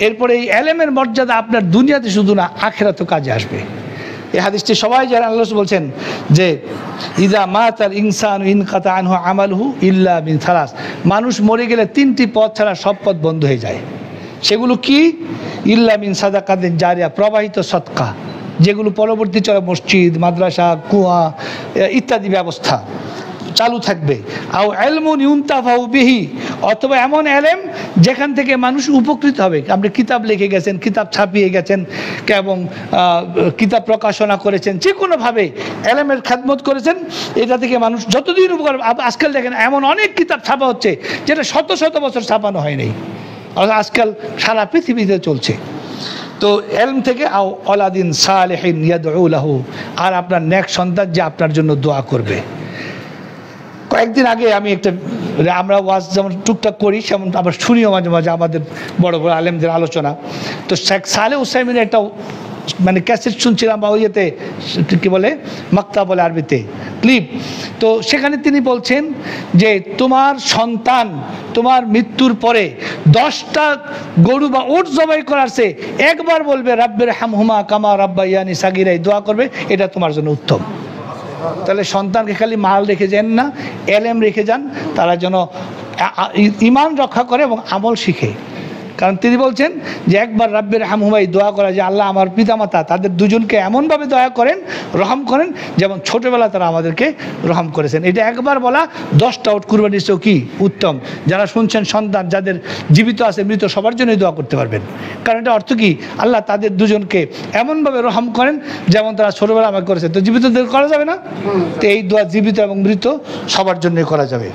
এরপরে এই এলেমের মর্যাদা আপনার দুনিয়াতে শুধু না, আখিরাতেও কাজে আসবে। এই হাদিসটি সবাই যারা আল্লাহ রাসূল বলছেন যে ইযা মাতাল ইনসানু ইনকাতা আনহু আমালুহু ইল্লা মিন সালাস, মানুষ মরে গেলে তিনটি পথ ছাড়া সব পথ বন্ধ হয়ে যায়। সেগুলো কি? ইল্লা মিন সাদাকাতিন জারিয়া, প্রবাহিত সদকা, যেগুলো পরবর্তী চলে মসজিদ, মাদ্রাসা, কুয়া ইত্যাদি ব্যবস্থা চালু থাকবে। আও ইলমুন ইউনতাফাউ বিহি, অথবা এমন এলেম যেখান থেকে মানুষ উপকৃত হবে। আপনি কিতাব লিখে গেছেন, কিতাব ছাপিয়ে গেছেন এবং কিতাব প্রকাশনা করেছেন, যে কোনোভাবে এলেমের খেদমত করেছেন, এটা থেকে মানুষ যতদিন উপকার। আজকাল দেখেন এমন অনেক কিতাব ছাপা হচ্ছে যেটা শত শত বছর ছাপানো হয়নি, আজকাল সারা পৃথিবীতে চলছে। তো এলম থেকে আও ওলাদিন সালেহিন ইয়াদউ লাহু, আর আপনার নেক সন্তান যে আপনার জন্য দোয়া করবে। কয়েকদিন আগে আমি আমরা ওয়াজ যেমন টুকটাক করি, সেমন আবার শুনিও মাঝে মাঝে আমাদের বড় বড় আলেমদের আলোচনা। তো শেখ সালেহ উসাইমিনের একটা মানে ক্যাসেট শুনছিলাম, বা ওইতে কী বলে মাক্তা বলে আরবিতে, ক্লিপ। তো সেখানে তিনি বলছেন যে তোমার সন্তান তোমার মৃত্যুর পরে 10টা গরু বা উট জবাই করারছে একবার বলবে রাব্বির হামহুমা কামা রাব্বায়ানি সাগীরা, দোয়া করবে, এটা তোমার জন্য উত্তম। তাহলে সন্তানকে খালি মাল রেখে যান না, এলেম রেখে যান, তারা যেন ঈমান রক্ষা করে এবং আমল শিখে। কারণ তিনি বলছেন যে একবার রাব্বির হামহুমাই দোয়া করা, যে আল্লাহ আমার পিতামাতা তাদের দুজনকে এমনভাবে দয়া করেন, রহম করেন, যেমন ছোটোবেলা তারা আমাদেরকে রহম করেছেন। এটা একবার বলা 10টা উট কুরবানির চেয়েও কি উত্তম। যারা শুনছেন সন্তান যাদের জীবিত আছে মৃত সবার জন্যই দোয়া করতে পারবেন। কারণ এটা অর্থ কি, আল্লাহ তাদের দুজনকে এমনভাবে রহম করেন যেমন তারা ছোটোবেলা আমাকে করেছে। তো জীবিতদের করা যাবে না? তো এই দোয়া জীবিত এবং মৃত সবার জন্যই করা যাবে।